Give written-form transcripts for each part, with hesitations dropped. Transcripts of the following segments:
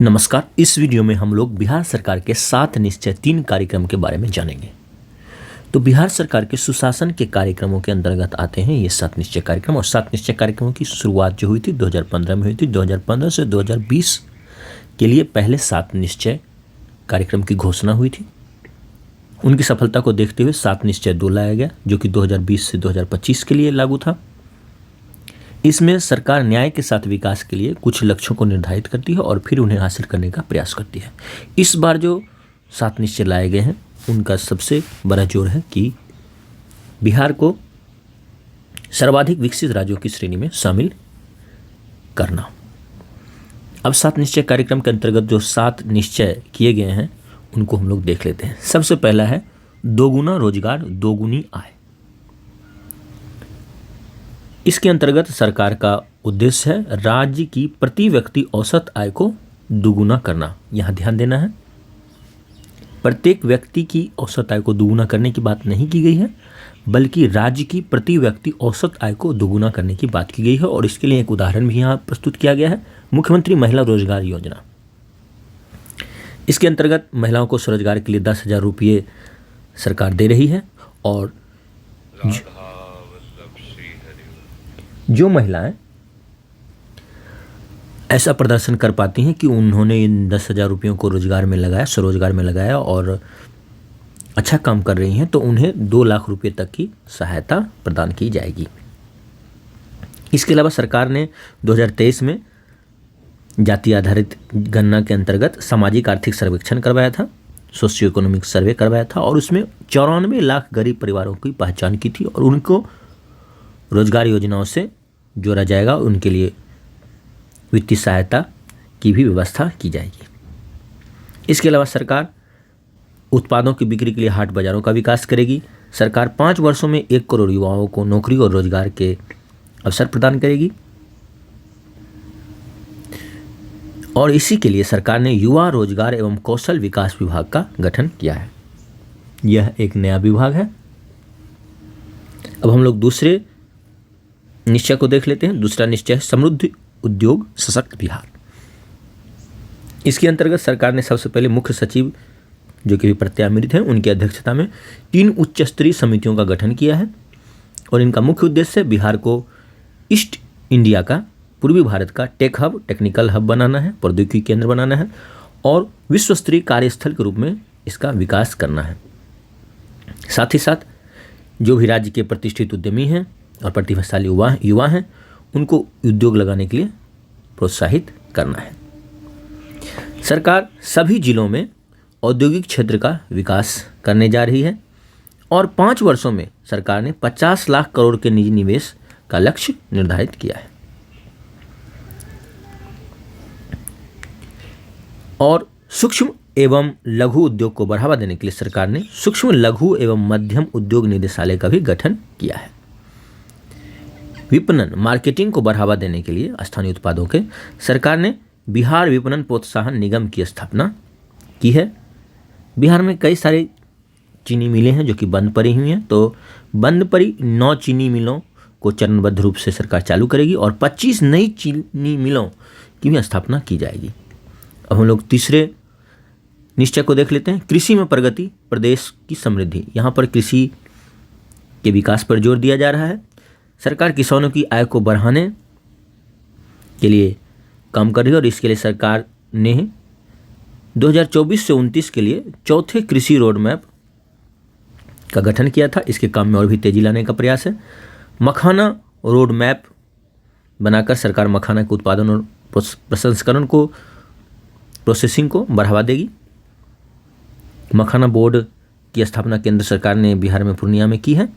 नमस्कार। इस वीडियो में हम लोग बिहार सरकार के 7 निश्चय 3 कार्यक्रम के बारे में जानेंगे। तो बिहार सरकार के सुशासन के कार्यक्रमों के अंतर्गत आते हैं ये 7 निश्चय कार्यक्रम। और 7 निश्चय कार्यक्रमों की शुरुआत जो हुई थी 2015 में हुई थी। 2015 से 2020 के लिए पहले 7 निश्चय कार्यक्रम की घोषणा हुई थी। उनकी सफलता को देखते हुए 7 निश्चय 2 लाया गया, जो कि 2020 से 2025 के लिए लागू था। इसमें सरकार न्याय के साथ विकास के लिए कुछ लक्ष्यों को निर्धारित करती है और फिर उन्हें हासिल करने का प्रयास करती है। इस बार जो 7 निश्चय लाए गए हैं उनका सबसे बड़ा जोर है कि बिहार को सर्वाधिक विकसित राज्यों की श्रेणी में शामिल करना। अब 7 निश्चय कार्यक्रम के अंतर्गत जो 7 निश्चय किए गए हैं उनको हम लोग देख लेते हैं। सबसे पहला है दोगुना रोजगार, दोगुनी आय। इसके अंतर्गत सरकार का उद्देश्य है राज्य की प्रति व्यक्ति औसत आय को दुगुना करना। यहाँ ध्यान देना है, प्रत्येक व्यक्ति की औसत आय को दुगुना करने की बात नहीं की गई है, बल्कि राज्य की प्रति व्यक्ति औसत आय को दुगुना करने की बात की गई है। और इसके लिए एक उदाहरण भी यहाँ प्रस्तुत किया गया है, मुख्यमंत्री महिला रोजगार योजना। इसके अंतर्गत महिलाओं को स्वरोजगार के लिए 10,000 रुपये सरकार दे रही है। और जो महिलाएं ऐसा प्रदर्शन कर पाती हैं कि उन्होंने इन 10,000 रुपयों को रोजगार में लगाया, स्वरोजगार में लगाया और अच्छा काम कर रही हैं, तो उन्हें 2 लाख रुपये तक की सहायता प्रदान की जाएगी। इसके अलावा सरकार ने 2023 में जाति आधारित गणना के अंतर्गत सामाजिक आर्थिक सर्वेक्षण करवाया था, सोशियो इकोनॉमिक सर्वे करवाया था, और उसमें 94 लाख गरीब परिवारों की पहचान की थी और उनको रोजगार योजनाओं से जोड़ा जाएगा। उनके लिए वित्तीय सहायता की भी व्यवस्था की जाएगी। इसके अलावा सरकार उत्पादों की बिक्री के लिए हाट बाजारों का विकास करेगी। सरकार 5 वर्षों में 1 करोड़ युवाओं को नौकरी और रोजगार के अवसर प्रदान करेगी। और इसी के लिए सरकार ने युवा रोजगार एवं कौशल विकास विभाग का गठन किया है। यह एक नया विभाग है। अब हम लोग दूसरे निश्चय को देख लेते हैं। दूसरा निश्चय है समृद्ध उद्योग सशक्त बिहार। इसके अंतर्गत सरकार ने सबसे पहले मुख्य सचिव, जो कि प्रत्यामृत हैं, उनकी अध्यक्षता में 3 उच्च स्तरीय समितियों का गठन किया है। और इनका मुख्य उद्देश्य बिहार को ईस्ट इंडिया का, पूर्वी भारत का टेक हब, टेक्निकल हब बनाना है, प्रौद्योगिकी केंद्र बनाना है और विश्व स्तरीय कार्यस्थल के रूप में इसका विकास करना है। साथ ही साथ जो भी राज्य के प्रतिष्ठित उद्यमी हैं और प्रतिभाशाली युवा हैं, उनको उद्योग लगाने के लिए प्रोत्साहित करना है। सरकार सभी जिलों में औद्योगिक क्षेत्र का विकास करने जा रही है और 5 वर्षों में सरकार ने 50 लाख करोड़ के निजी निवेश का लक्ष्य निर्धारित किया है। और सूक्ष्म एवं लघु उद्योग को बढ़ावा देने के लिए सरकार ने सूक्ष्म लघु एवं मध्यम उद्योग निदेशालय का भी गठन किया है। विपणन मार्केटिंग को बढ़ावा देने के लिए स्थानीय उत्पादों के सरकार ने बिहार विपणन प्रोत्साहन निगम की स्थापना की है। बिहार में कई सारे चीनी मिलें हैं जो कि बंद पड़ी हुई हैं, तो बंद पड़ी 9 चीनी मिलों को चरणबद्ध रूप से सरकार चालू करेगी और 25 नई चीनी मिलों की भी स्थापना की जाएगी। अब हम लोग तीसरे निश्चय को देख लेते हैं। कृषि में प्रगति, प्रदेश की समृद्धि। यहाँ पर कृषि के विकास पर जोर दिया जा रहा है। सरकार किसानों की आय को बढ़ाने के लिए काम कर रही है और इसके लिए सरकार ने 2024 से 29 के लिए 4थे कृषि रोड मैप का गठन किया था। इसके काम में और भी तेजी लाने का प्रयास है। मखाना रोड मैप बनाकर सरकार मखाना के उत्पादन और प्रसंस्करण को, प्रोसेसिंग को बढ़ावा देगी। मखाना बोर्ड की स्थापना केंद्र सरकार ने बिहार में पूर्णिया में की है।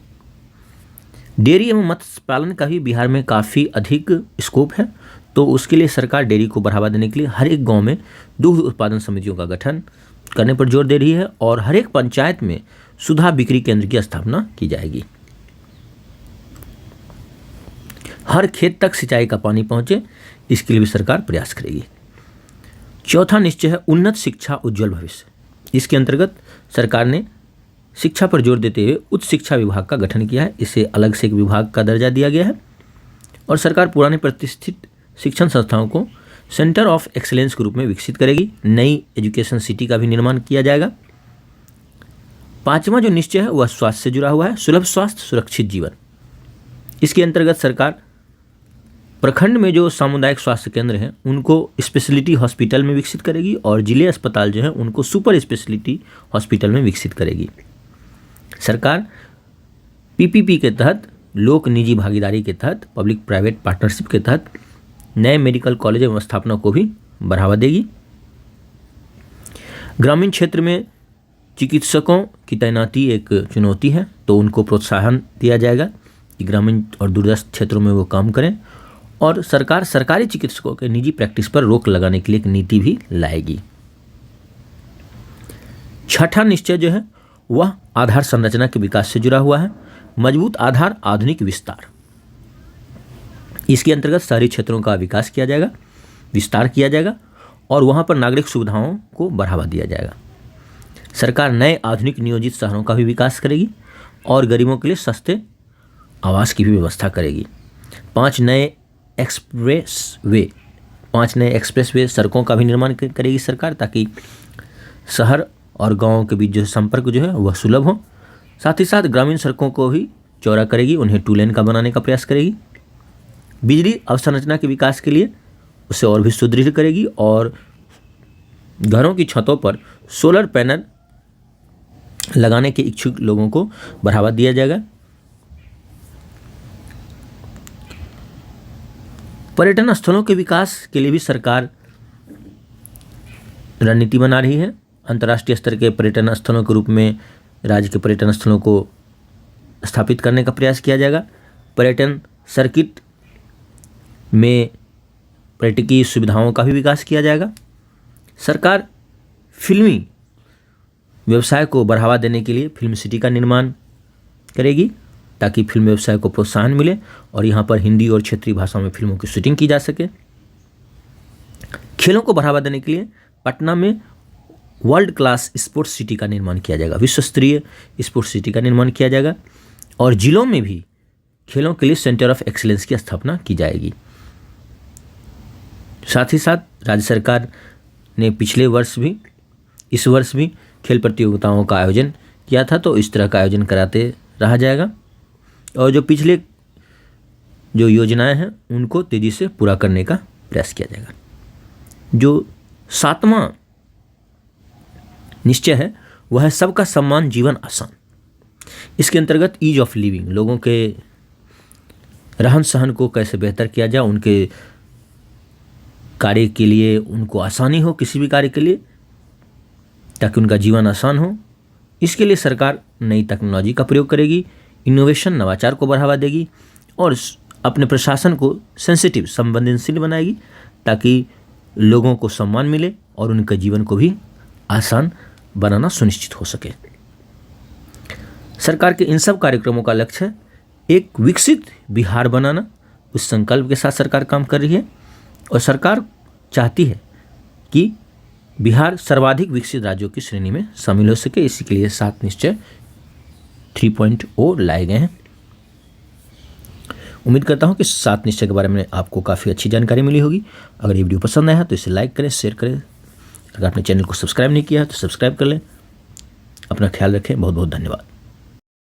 डेयरी एवं मत्स्य पालन का भी बिहार में काफ़ी अधिक स्कोप है, तो उसके लिए सरकार डेयरी को बढ़ावा देने के लिए हर एक गांव में दुग्ध उत्पादन समितियों का गठन करने पर जोर दे रही है और हर एक पंचायत में सुधा बिक्री केंद्र की स्थापना की जाएगी। हर खेत तक सिंचाई का पानी पहुंचे, इसके लिए भी सरकार प्रयास करेगी। चौथा निश्चय है उन्नत शिक्षा, उज्ज्वल भविष्य। इसके अंतर्गत सरकार ने शिक्षा पर जोर देते हुए उच्च शिक्षा विभाग का गठन किया है। इसे अलग से एक विभाग का दर्जा दिया गया है और सरकार पुराने प्रतिष्ठित शिक्षण संस्थाओं को सेंटर ऑफ एक्सीलेंस के रूप में विकसित करेगी। नई एजुकेशन सिटी का भी निर्माण किया जाएगा। 5वां जो निश्चय है वह स्वास्थ्य से जुड़ा हुआ है, सुलभ स्वास्थ्य सुरक्षित जीवन। इसके अंतर्गत सरकार प्रखंड में जो सामुदायिक स्वास्थ्य केंद्र हैं उनको स्पेशलिटी हॉस्पिटल में विकसित करेगी और जिले अस्पताल जो है उनको सुपर स्पेशलिटी हॉस्पिटल में विकसित करेगी। सरकार पीपीपी के तहत, लोक निजी भागीदारी के तहत, पब्लिक प्राइवेट पार्टनरशिप के तहत नए मेडिकल कॉलेज एवं स्थापना को भी बढ़ावा देगी। ग्रामीण क्षेत्र में चिकित्सकों की तैनाती एक चुनौती है, तो उनको प्रोत्साहन दिया जाएगा कि ग्रामीण और दूरदर्श क्षेत्रों में वो काम करें। और सरकार सरकारी चिकित्सकों के निजी प्रैक्टिस पर रोक लगाने के लिए एक नीति भी लाएगी। 6ठा निश्चय जो है वह आधार संरचना के विकास से जुड़ा हुआ है। मजबूत आधार, आधुनिक विस्तार। इसके अंतर्गत शहरी क्षेत्रों का विकास किया जाएगा, विस्तार किया जाएगा और वहाँ पर नागरिक सुविधाओं को बढ़ावा दिया जाएगा। सरकार नए आधुनिक नियोजित शहरों का भी विकास करेगी और गरीबों के लिए सस्ते आवास की भी व्यवस्था करेगी। 5 नए एक्सप्रेसवे सड़कों का भी निर्माण करेगी सरकार, ताकि शहर और गाँव के बीच जो संपर्क जो है वह सुलभ हो। साथ ही साथ ग्रामीण सड़कों को भी चौड़ा करेगी, उन्हें 2 लेन का बनाने का प्रयास करेगी। बिजली अवसंरचना के विकास के लिए उसे और भी सुदृढ़ करेगी और घरों की छतों पर सोलर पैनल लगाने के इच्छुक लोगों को बढ़ावा दिया जाएगा। पर्यटन स्थलों के विकास के लिए भी सरकार रणनीति बना रही है। अंतर्राष्ट्रीय स्तर के पर्यटन स्थलों के रूप में राज्य के पर्यटन स्थलों को स्थापित करने का प्रयास किया जाएगा। पर्यटन सर्किट में पर्यटकीय सुविधाओं का भी विकास किया जाएगा। सरकार फिल्मी व्यवसाय को बढ़ावा देने के लिए फिल्म सिटी का निर्माण करेगी, ताकि फिल्म व्यवसाय को प्रोत्साहन मिले और यहाँ पर हिंदी और क्षेत्रीय भाषाओं में फिल्मों की शूटिंग की जा सके। खेलों को बढ़ावा देने के लिए पटना में वर्ल्ड क्लास स्पोर्ट्स सिटी का निर्माण किया जाएगा, विश्व स्तरीय स्पोर्ट्स सिटी का निर्माण किया जाएगा और जिलों में भी खेलों के लिए सेंटर ऑफ एक्सीलेंस की स्थापना की जाएगी। साथ ही साथ राज्य सरकार ने पिछले वर्ष भी, इस वर्ष भी खेल प्रतियोगिताओं का आयोजन किया था, तो इस तरह का आयोजन कराते रहा जाएगा और जो पिछले जो योजनाएं हैं उनको तेज़ी से पूरा करने का प्रयास किया जाएगा। जो 7वां निश्चय है वह है सबका सम्मान, जीवन आसान। इसके अंतर्गत ईज ऑफ लिविंग, लोगों के रहन सहन को कैसे बेहतर किया जाए, उनके कार्य के लिए उनको आसानी हो, किसी भी कार्य के लिए, ताकि उनका जीवन आसान हो। इसके लिए सरकार नई टेक्नोलॉजी का प्रयोग करेगी, इनोवेशन, नवाचार को बढ़ावा देगी और अपने प्रशासन को सेंसिटिव, संवेदनशील बनाएगी, ताकि लोगों को सम्मान मिले और उनके जीवन को भी आसान बनाना सुनिश्चित हो सके। सरकार के इन सब कार्यक्रमों का लक्ष्य है एक विकसित बिहार बनाना। उस संकल्प के साथ सरकार काम कर रही है और सरकार चाहती है कि बिहार सर्वाधिक विकसित राज्यों की श्रेणी में शामिल हो सके। इसी के लिए 7 निश्चय 3.0 लाए गए हैं। उम्मीद करता हूं कि 7 निश्चय के बारे में आपको काफ़ी अच्छी जानकारी मिली होगी। अगर ये वीडियो पसंद आया तो इसे लाइक करें, शेयर करें। अगर आपने चैनल को सब्सक्राइब नहीं किया तो सब्सक्राइब कर लें। अपना ख्याल रखें। बहुत बहुत धन्यवाद।